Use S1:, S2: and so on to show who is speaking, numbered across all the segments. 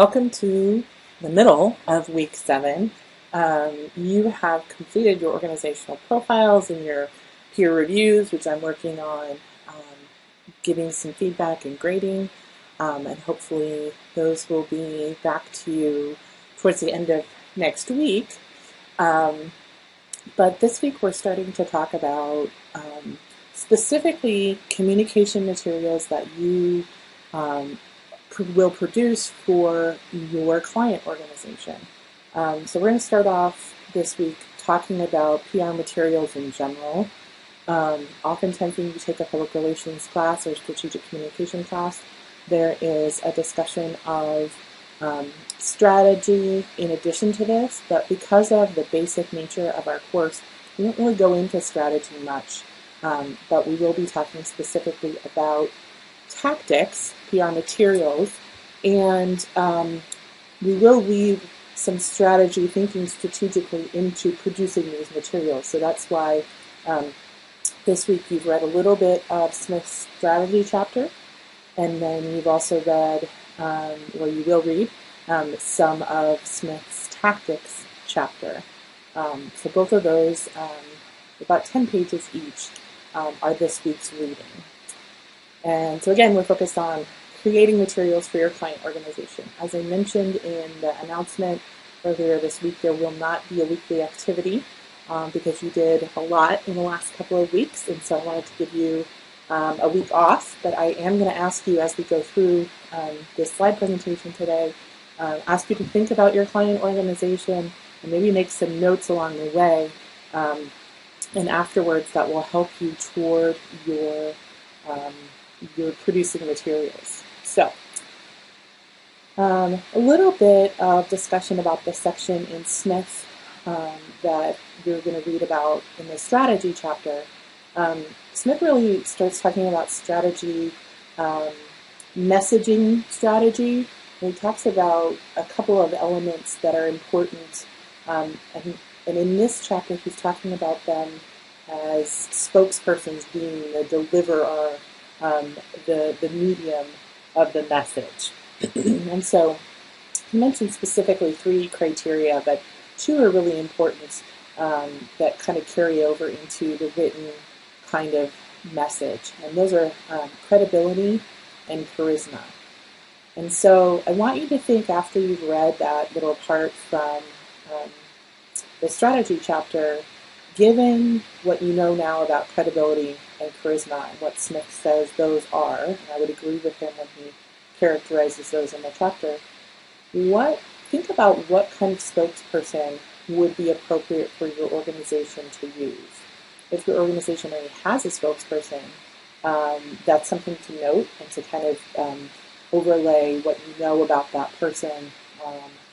S1: Welcome to the middle of week 7. You have completed your organizational profiles and your peer reviews, which I'm working on giving some feedback and grading, and hopefully those will be back to you towards the end of next week. But this week we're starting to talk about specifically communication materials that you will produce for your client organization. So we're going to start off this week talking about PR materials in general. Oftentimes when you take a public relations class or strategic communication class, there is a discussion of strategy in addition to this, but because of the basic nature of our course, we don't really go into strategy much, but we will be talking specifically about tactics, PR materials, and we will weave some strategy thinking strategically into producing these materials. So that's why this week you've read a little bit of Smith's strategy chapter, and then you've also read, or you will read, some of Smith's tactics chapter. So both of those, about 10 pages each, are this week's reading. And so again, we're focused on creating materials for your client organization. As I mentioned in the announcement earlier this week, there will not be a weekly activity because you did a lot in the last couple of weeks, and so I wanted to give you a week off, but I am going to ask you as we go through this slide presentation today, ask you to think about your client organization and maybe make some notes along the way, and afterwards that will help you toward your producing materials. So, a little bit of discussion about the section in Smith that you're going to read about in the strategy chapter. Smith really starts talking about strategy, messaging strategy, and he talks about a couple of elements that are important, and in this chapter he's talking about them as spokespersons being the deliverer, the medium of the message. And so he mentioned specifically 3 criteria, but 2 are really important that kind of carry over into the written kind of message. And those are credibility and charisma. And so I want you to think, after you've read that little part from the strategy chapter, given what you know now about credibility and charisma and what Smith says those are, and I would agree with him when he characterizes those in the chapter, think about what kind of spokesperson would be appropriate for your organization to use. If your organization already has a spokesperson, that's something to note and to kind of overlay what you know about that person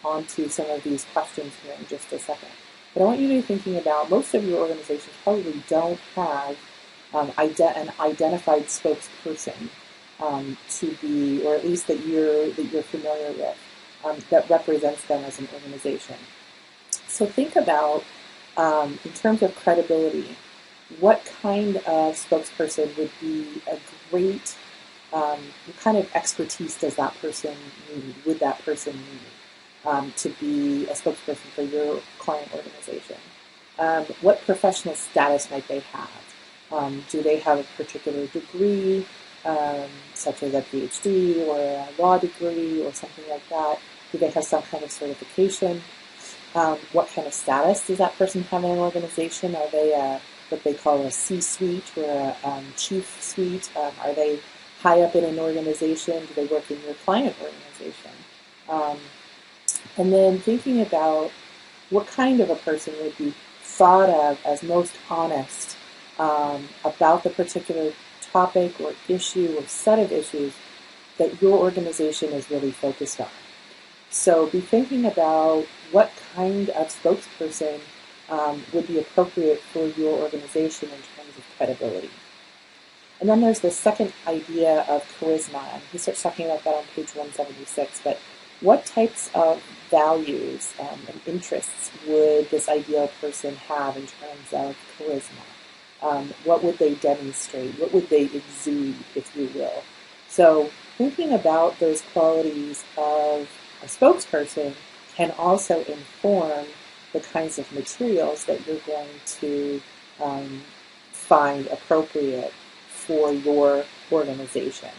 S1: onto some of these questions here in just a second. But I want you to be thinking about, most of your organizations probably don't have an identified spokesperson to be, or at least that you're familiar with, that represents them as an organization. So think about, in terms of credibility, what kind of spokesperson would be a great, what kind of expertise does that person need, would that person need to be a spokesperson for your client organization? What professional status might they have? Do they have a particular degree, such as a PhD or a law degree or something like that? Do they have some kind of certification? What kind of status does that person have in an organization? Are they what they call a C-suite or a chief suite? Are they high up in an organization? Do they work in your client organization? And then thinking about what kind of a person would be thought of as most honest about the particular topic or issue or set of issues that your organization is really focused on. So be thinking about what kind of spokesperson would be appropriate for your organization in terms of credibility. And then there's the second idea of charisma, and he starts talking about that on page 176, but what types of values and interests would this ideal person have in terms of charisma? What would they demonstrate? What would they exude, if you will? So thinking about those qualities of a spokesperson can also inform the kinds of materials that you're going to find appropriate for your organization.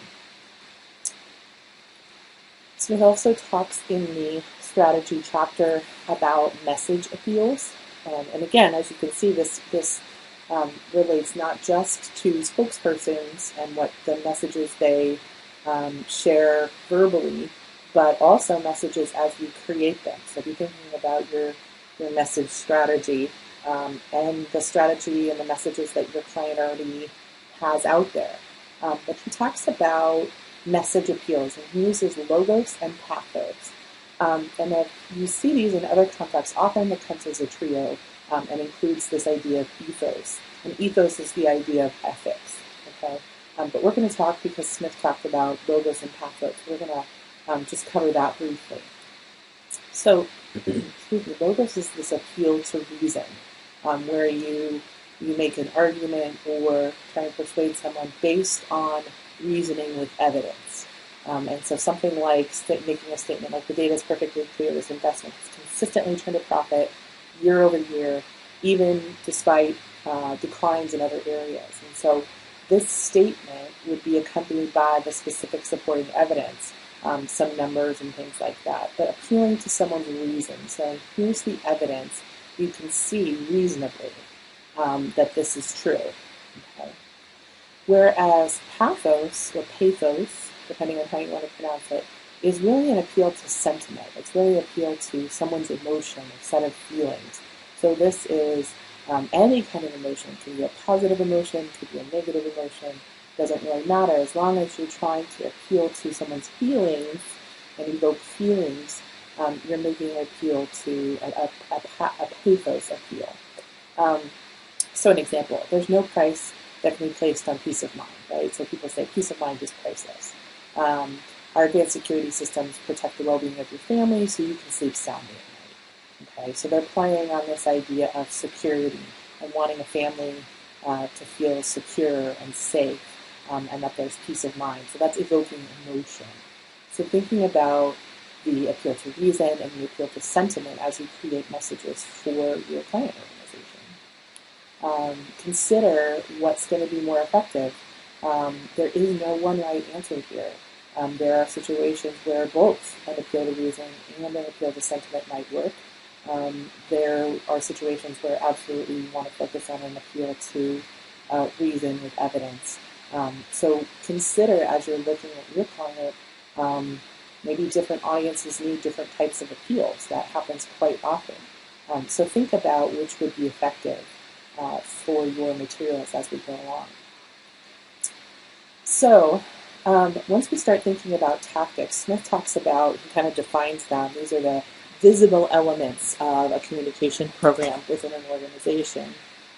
S1: Smith also talks in the strategy chapter about message appeals. And again, as you can see, this relates not just to spokespersons and what the messages they share verbally, but also messages as you create them. So be thinking about your message strategy and the strategy and the messages that your client already has out there. But he talks about message appeals, and he uses logos and pathos. And if you see these in other contexts, often it comes as a trio and includes this idea of ethos. And ethos is the idea of ethics. Okay, but we're going to talk, because Smith talked about logos and pathos, we're going to just cover that briefly. So, excuse me, logos is this appeal to reason, where you make an argument or try to persuade someone based on reasoning with evidence. And so something like making a statement like, the data is perfectly clear, this investment has consistently turned a profit year over year, even despite declines in other areas. And so this statement would be accompanied by the specific supporting evidence, some numbers and things like that, but appealing to someone's reason. So here's the evidence. You can see reasonably that this is true. Okay. Whereas pathos, or pathos, depending on how you want to pronounce it, is really an appeal to sentiment. It's really an appeal to someone's emotion, a set of feelings. So this is any kind of emotion. It can be a positive emotion, it could be a negative emotion. Doesn't really matter, as long as you're trying to appeal to someone's feelings and evoke feelings. You're making an appeal to a pathos appeal. So an example, there's no price that can be placed on peace of mind, right? So people say peace of mind is priceless. Our advanced security systems protect the well-being of your family so you can sleep soundly at night. Okay, so they're playing on this idea of security and wanting a family to feel secure and safe, and that there's peace of mind. So that's evoking emotion. So thinking about the appeal to reason and the appeal to sentiment as you create messages for your client organization. Consider what's going to be more effective. There is no one right answer here. There are situations where both an appeal to reason and an appeal to sentiment might work. There are situations where absolutely you want to focus on an appeal to reason with evidence. So consider, as you're looking at your client, maybe different audiences need different types of appeals. That happens quite often. So think about which would be effective for your materials as we go along. So once we start thinking about tactics, Smith talks about, he kind of defines them. These are the visible elements of a communication program within an organization.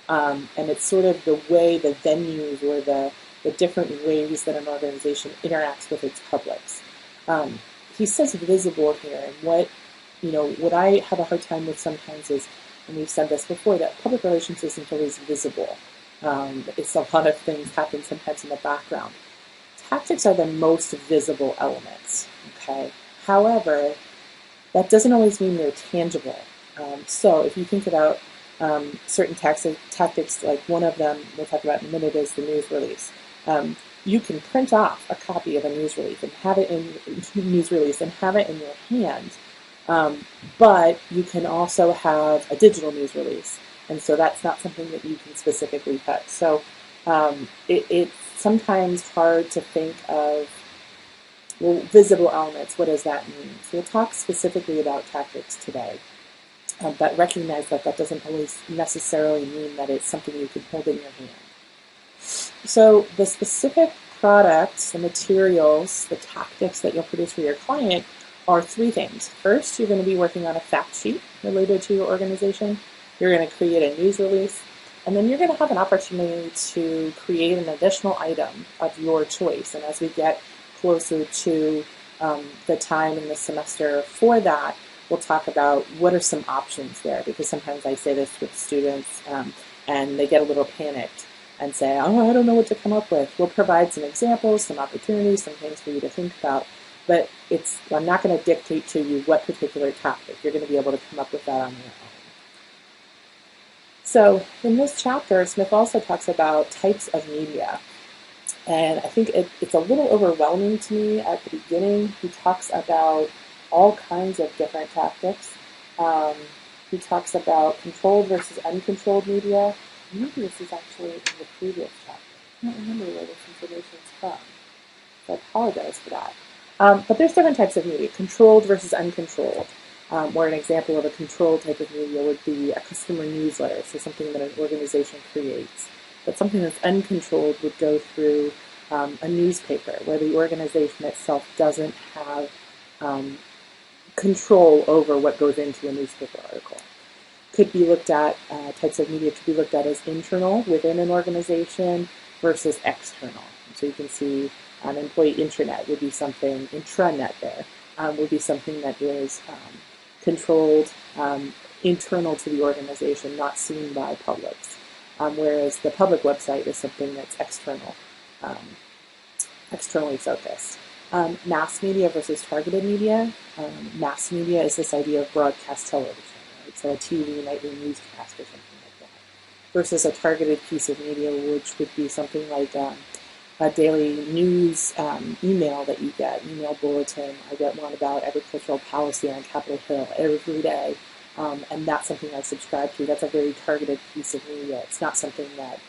S1: And it's sort of the way, the venues, or the different ways that an organization interacts with its publics. He says visible here, and what I have a hard time with sometimes is, and we've said this before, that public relations isn't always visible. It's a lot of things happen sometimes in the background. Tactics are the most visible elements, okay? However, that doesn't always mean they're tangible. So if you think about certain tactics, like one of them we'll talk about in a minute is the news release. You can print off a copy of a news release and have it in your hand, but you can also have a digital news release, and so that's not something that you can specifically cut. So it's sometimes hard to think of, well, visible elements. What does that mean? So we'll talk specifically about tactics today, but recognize that that doesn't always necessarily mean that it's something you can hold in your hand. So the specific products, the materials, the tactics that you'll produce for your client are three things. First, you're going to be working on a fact sheet related to your organization. You're going to create a news release, and then you're going to have an opportunity to create an additional item of your choice. And as we get closer to the time in the semester for that, we'll talk about what are some options there, because sometimes I say this with students and they get a little panicked and say, oh, I don't know what to come up with. We'll provide some examples, some opportunities, some things for you to think about. but I'm not going to dictate to you what particular topic. You're going to be able to come up with that on your own. So in this chapter, Smith also talks about types of media. And I think it's a little overwhelming to me at the beginning. He talks about all kinds of different tactics. He talks about controlled versus uncontrolled media. Maybe this is actually in the previous chapter. I can't remember where this information is from, so I apologize for that. But there's different types of media, controlled versus uncontrolled. Where an example of a controlled type of media would be a customer newsletter, so something that an organization creates. But something that's uncontrolled would go through a newspaper, where the organization itself doesn't have control over what goes into a newspaper article. Could be looked at, types of media could be looked at as internal within an organization versus external. So you can see an employee intranet would be something, intranet there, would be something that is controlled, internal to the organization, not seen by publics. Whereas the public website is something that's external, externally focused. Mass media versus targeted media. Mass media is this idea of broadcast television, right? So a TV nightly newscast or something like that. Versus a targeted piece of media, which would be something like a daily news email that you get, email bulletin. I get one about agricultural policy on Capitol Hill every day. And that's something I subscribe to. That's a very targeted piece of media. It's not something that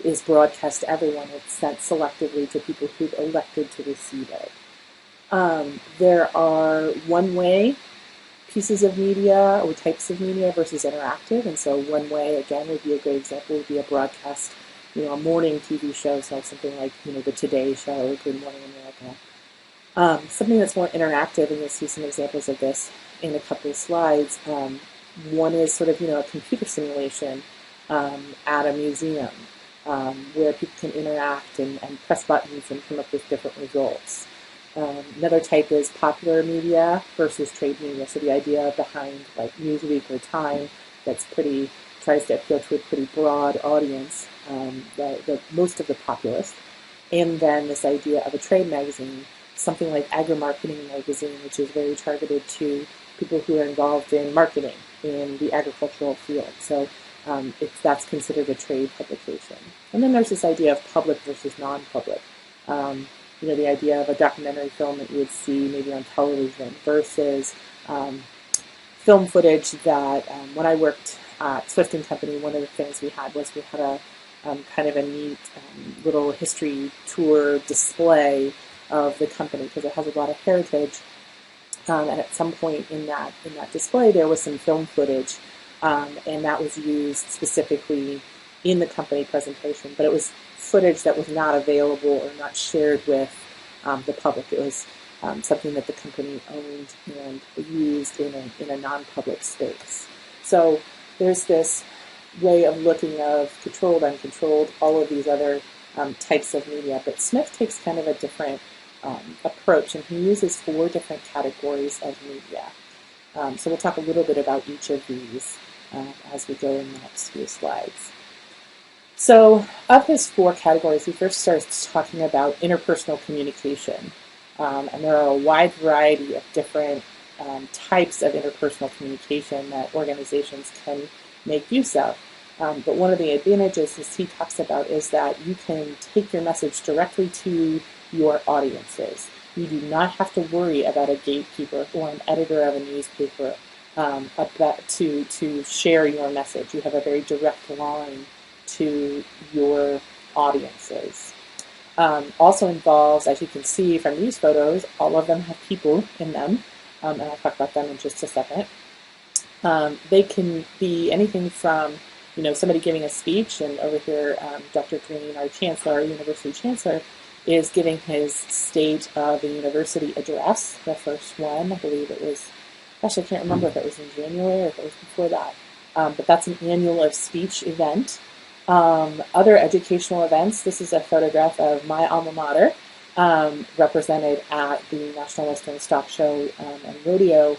S1: is broadcast to everyone. It's sent selectively to people who've elected to receive it. There are one-way pieces of media or types of media versus interactive. And so one-way, again, would be a good example, would be a broadcast, a morning TV show, so something like, the Today Show or Good Morning America. Something that's more interactive, and you'll see some examples of this in a couple of slides. One is sort of, a computer simulation at a museum where people can interact and press buttons and come up with different results. Another type is popular media versus trade media. So the idea behind like Newsweek or Time that's tries to appeal to a pretty broad audience, most of the populace. And then this idea of a trade magazine, something like Agri-Marketing Magazine, which is very targeted to people who are involved in marketing in the agricultural field. So that's considered a trade publication. And then there's this idea of public versus non-public. The idea of a documentary film that you would see maybe on television versus film footage that when I worked at Swift & Company, one of the things we had a kind of a neat little history tour display of the company because it has a lot of heritage. And at some point in that display, there was some film footage, and that was used specifically in the company presentation. But it was footage that was not available or not shared with the public. It was something that the company owned and used in a non-public space. So there's this way of looking of controlled, uncontrolled, all of these other types of media. But Smith takes kind of a different approach, and he uses 4 different categories of media. So we'll talk a little bit about each of these as we go in the next few slides. So of his 4 categories, he first starts talking about interpersonal communication. And there are a wide variety of different types of interpersonal communication that organizations can make use of. But one of the advantages, as he talks about, is that you can take your message directly to your audiences. You do not have to worry about a gatekeeper or an editor of a newspaper to share your message. You have a very direct line to your audiences. Also involves, as you can see from these photos, all of them have people in them, and I'll talk about them in just a second. They can be anything from, somebody giving a speech, and over here, Dr. Green, our chancellor, our university chancellor, is giving his State of the University address, the first one. I believe it was, I can't remember if it was in January or if it was before that. But that's an annual speech event. Other educational events, this is a photograph of my alma mater, represented at the National Western Stock Show and Rodeo.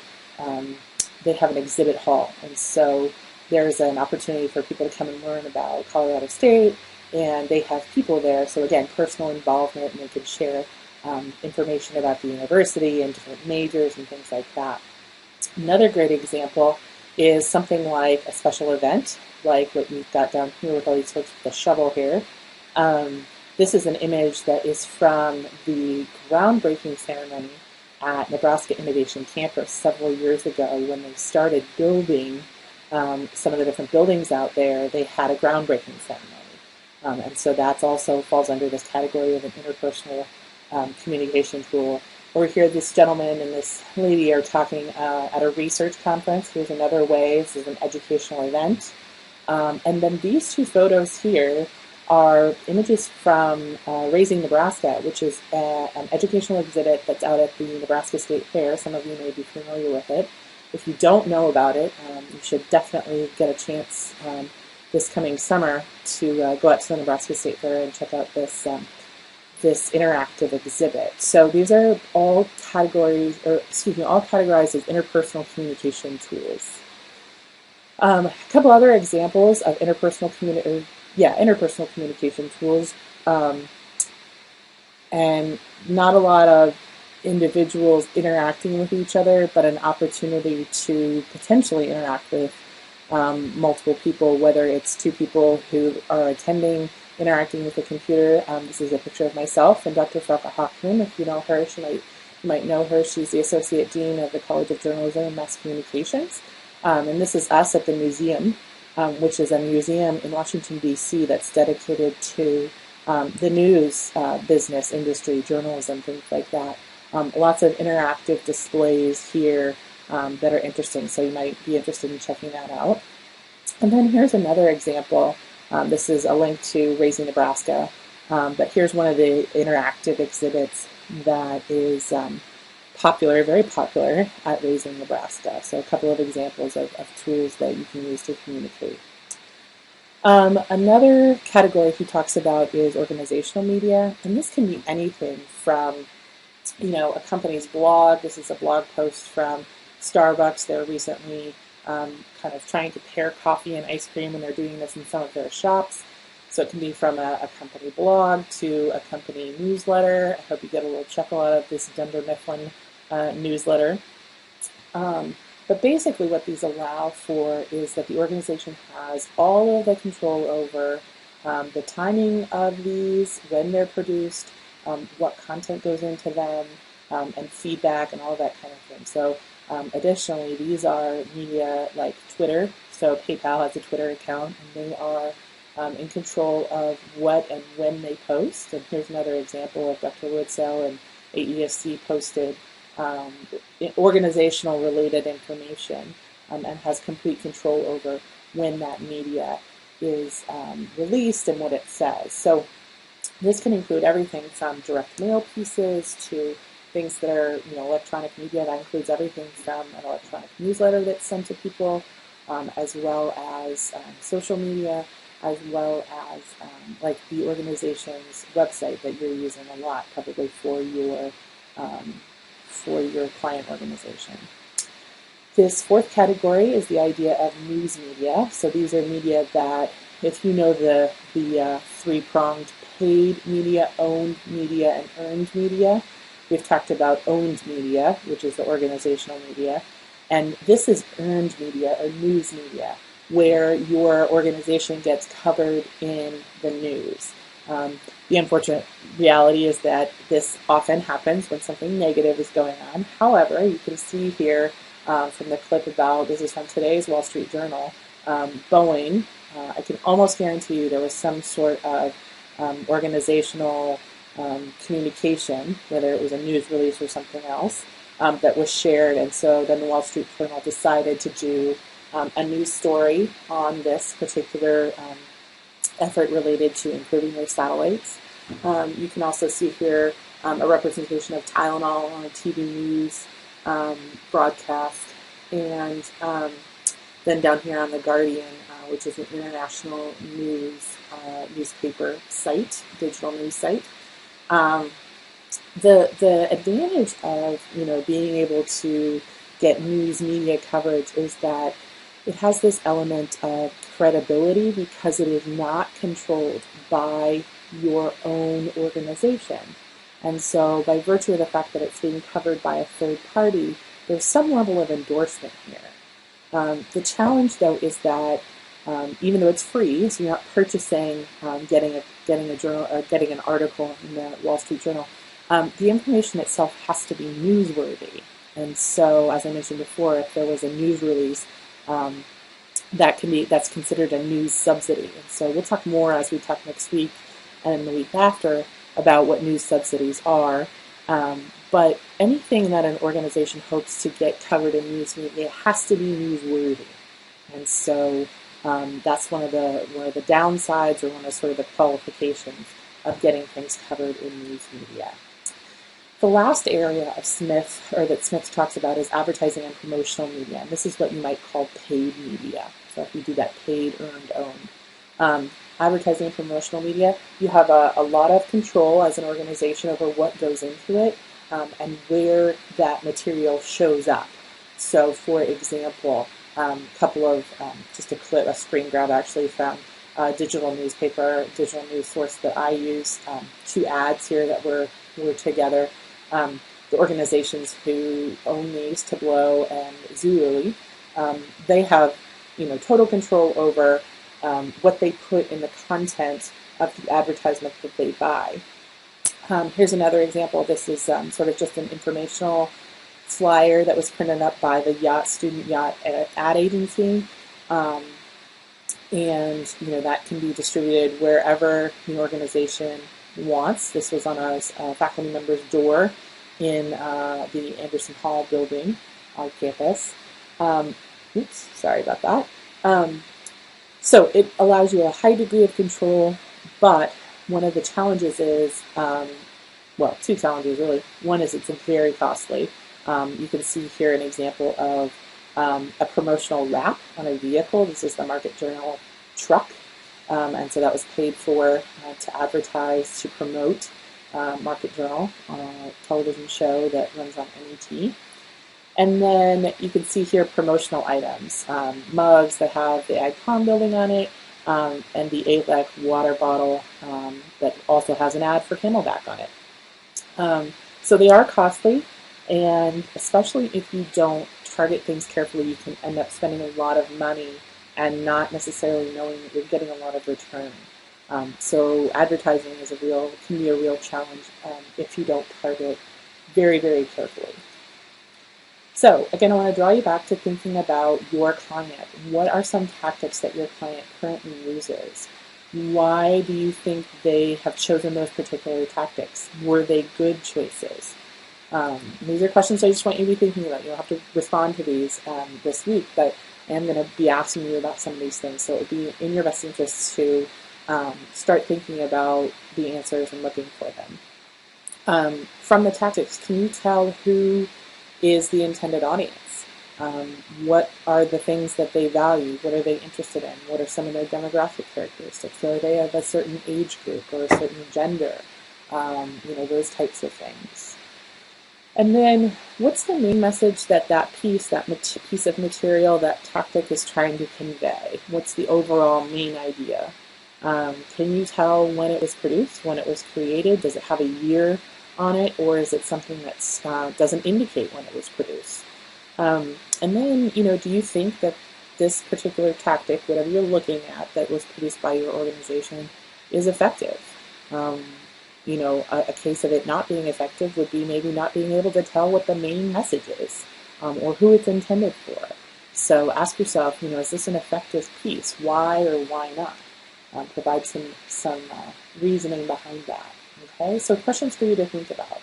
S1: They have an exhibit hall, and so there's an opportunity for people to come and learn about Colorado State, and they have people there, so again, personal involvement, and they can share information about the university and different majors and things like that. Another great example is something like a special event, like what we've got down here with all these folks with the shovel here. This is an image that is from the groundbreaking ceremony at Nebraska Innovation Campus several years ago when they started building some of the different buildings out there. They had a groundbreaking ceremony. And so that also falls under this category of an interpersonal communication tool. Over here, this gentleman and this lady are talking at a research conference. Here's another way. This is an educational event. And then these two photos here are images from Raising Nebraska, which is an educational exhibit that's out at the Nebraska State Fair. Some of you may be familiar with it. If you don't know about it, you should definitely get a chance this coming summer to go out to the Nebraska State Fair and check out this this interactive exhibit. So these are all categories, all categorized as interpersonal communication tools. A couple other examples of interpersonal communication tools, and not a lot of individuals interacting with each other, but an opportunity to potentially interact with multiple people, whether it's two people who are attending, interacting with a computer. This is a picture of myself and Dr. Frauke Hochman. If you know her, you might know her. She's the Associate Dean of the College of Journalism and Mass Communications. And this is us at the museum, which is a museum in Washington, D.C. that's dedicated to the news business industry, journalism, things like that. Lots of interactive displays here that are interesting, so you might be interested in checking that out. And then here's another example. This is a link to Raising Nebraska, but here's one of the interactive exhibits that is popular, very popular at Raising Nebraska. So a couple of examples of tools that you can use to communicate. Another category he talks about is organizational media, and this can be anything from, a company's blog. This is a blog post from Starbucks. They're recently kind of trying to pair coffee and ice cream, and they're doing this in some of their shops. So it can be from a company blog to a company newsletter. I hope you get a little chuckle out of this Dunder Mifflin newsletter. But basically what these allow for is that the organization has all of the control over the timing of these, when they're produced, what content goes into them, and feedback and all of that kind of thing. So additionally, these are media like Twitter. So PayPal has a Twitter account, and they are in control of what and when they post. And here's another example of Dr. Woodsell and AESC posted organizational related information and has complete control over when that media is released and what it says. So this can include everything from direct mail pieces to things that are electronic media. That includes everything from an electronic newsletter that's sent to people, as well as social media, as well as like the organization's website that you're using a lot, probably for your client organization. This fourth category is the idea of news media. So these are media that, if you know the three-pronged paid media, owned media, and earned media, we've talked about owned media, which is the organizational media, and this is earned media or news media, where your organization gets covered in the news. The unfortunate reality is that this often happens when something negative is going on. However, you can see here from the clip about, this is from today's Wall Street Journal, Boeing, I can almost guarantee you there was some sort of organizational communication, whether it was a news release or something else, that was shared. And so then the Wall Street Journal decided to do a news story on this particular effort related to improving their satellites. You can also see here a representation of Tylenol on a TV news broadcast. And then down here on The Guardian, which is an international newspaper site, digital news site. The advantage of being able to get news media coverage is that it has this element of credibility because it is not controlled by your own organization. And so by virtue of the fact that it's being covered by a third party, there's some level of endorsement here. The challenge, though, is that even though it's free, so you're not purchasing, getting a journal, getting an article in the Wall Street Journal, the information itself has to be newsworthy. And so, as I mentioned before, if there was a news release, that's considered a news subsidy. And so we'll talk more as we talk next week and the week after about what news subsidies are. But anything that an organization hopes to get covered in news media has to be newsworthy. And so that's one of the downsides, or one of sort of the qualifications of getting things covered in news media. The last area of Smith, or that Smith talks about, is advertising and promotional media. And this is what you might call paid media. So if you do that paid, earned, owned. Advertising and promotional media, you have a lot of control as an organization over what goes into it and where that material shows up. So for example, just a screen grab actually from a digital news source that I use, two ads here that were together. The organizations who own these, Tableau and Zulily, they have total control over what they put in the content of the advertisement that they buy. Here's another example. This is sort of just an informational flyer that was printed up by the student yacht ad agency, and that can be distributed wherever the organization wants. This was on a faculty member's door in the Anderson Hall building on campus. Oops, sorry about that. So it allows you a high degree of control, but one of the challenges is, two challenges really. One is it's very costly. You can see here an example of a promotional wrap on a vehicle. This is the Market Journal truck, and so that was paid for to advertise, to promote Market Journal on a television show that runs on NET. And then you can see here promotional items, mugs that have the Icon building on it, and the ALEC water bottle that also has an ad for Camelback on it. So they are costly, and especially if you don't target things carefully, you can end up spending a lot of money and not necessarily knowing that you're getting a lot of return. So advertising can be a real challenge if you don't target very, very carefully. So again, I want to draw you back to thinking about your client. What are some tactics that your client currently uses? Why do you think they have chosen those particular tactics? Were they good choices? These are questions I just want you to be thinking about. You don't have to respond to these this week, but I am going to be asking you about some of these things. So it would be in your best interest to start thinking about the answers and looking for them. From the tactics, can you tell who is the intended audience? What are the things that they value? What are they interested in? What are some of their demographic characteristics? Are they of a certain age group or a certain gender? Those types of things. And then what's the main message that piece of material, that tactic is trying to convey? What's the overall main idea? Can you tell when it was produced, when it was created? Does it have a year on it, or is it something that doesn't indicate when it was produced? And then, do you think that this particular tactic, whatever you're looking at, that was produced by your organization, is effective? A case of it not being effective would be maybe not being able to tell what the main message is, or who it's intended for. So ask yourself, is this an effective piece? Why or why not? Provide some reasoning behind that. Okay, so questions for you to think about.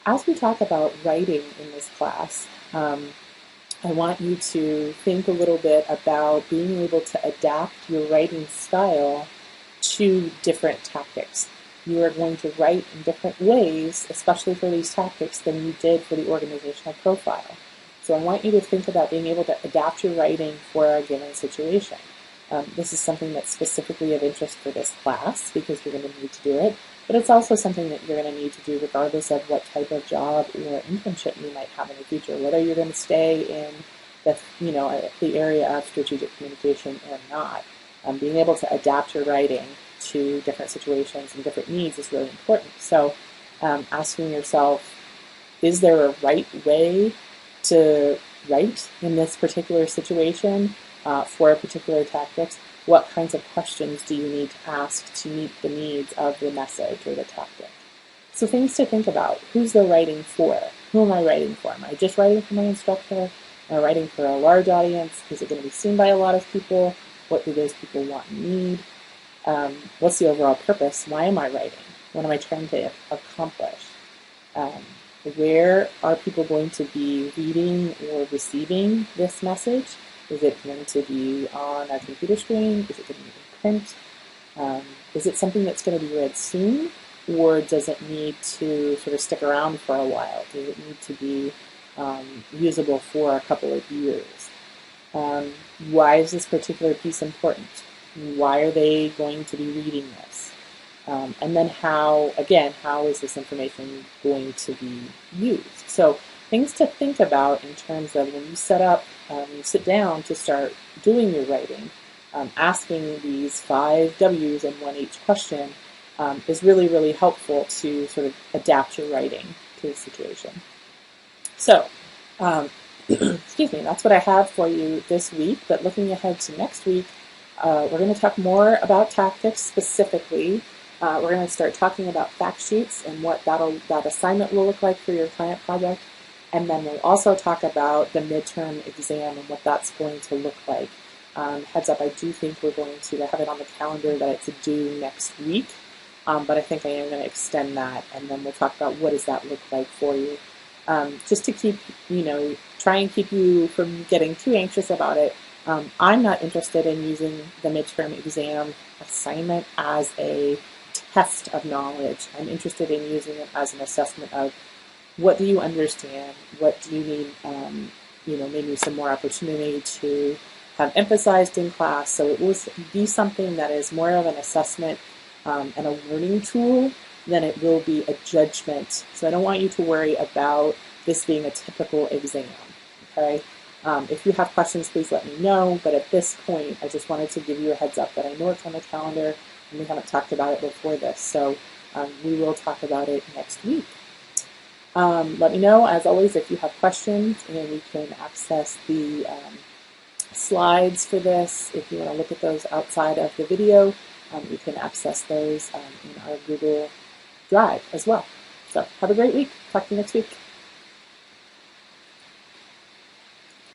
S1: As we talk about writing in this class, I want you to think a little bit about being able to adapt your writing style to different tactics. You are going to write in different ways, especially for these tactics, than you did for the organizational profile. So I want you to think about being able to adapt your writing for a given situation. This is something that's specifically of interest for this class because you're going to need to do it, but it's also something that you're going to need to do regardless of what type of job or internship you might have in the future, whether you're going to stay in the area of strategic communication or not. Being able to adapt your writing to different situations and different needs is really important. So asking yourself, is there a right way to write in this particular situation for a particular tactics? What kinds of questions do you need to ask to meet the needs of the message or the tactic? So things to think about. Who's the writing for? Who am I writing for? Am I just writing for my instructor? Am I writing for a large audience? Is it going to be seen by a lot of people? What do those people want and need? What's the overall purpose? Why am I writing? What am I trying to accomplish? Where are people going to be reading or receiving this message? Is it going to be on a computer screen? Is it going to be in print? Is it something that's going to be read soon? Or does it need to sort of stick around for a while? Does it need to be usable for a couple of years? Why is this particular piece important? Why are they going to be reading this? And then how is this information going to be used? So things to think about in terms of when you you sit down to start doing your writing, asking these 5 W's and 1 H question is really, really helpful to sort of adapt your writing to the situation. So, excuse me, that's what I have for you this week, but looking ahead to next week, we're going to talk more about tactics specifically. We're going to start talking about fact sheets and what that assignment will look like for your client project. And then we'll also talk about the midterm exam and what that's going to look like. Heads up, I do think we're going to have it on the calendar that it's due next week. But I think I am going to extend that, and then we'll talk about what does that look like for you. Just to keep, try and keep you from getting too anxious about it. I'm not interested in using the midterm exam assignment as a test of knowledge. I'm interested in using it as an assessment of what do you understand, what do you need, maybe some more opportunity to have emphasized in class. So it will be something that is more of an assessment and a learning tool than it will be a judgment. So I don't want you to worry about this being a typical exam, okay? If you have questions, please let me know. But at this point, I just wanted to give you a heads up that I know it's on the calendar and we haven't talked about it before this. So we will talk about it next week. Let me know, as always, if you have questions, and we can access the slides for this. If you want to look at those outside of the video, you can access those in our Google Drive as well. So have a great week. Talk to you next week.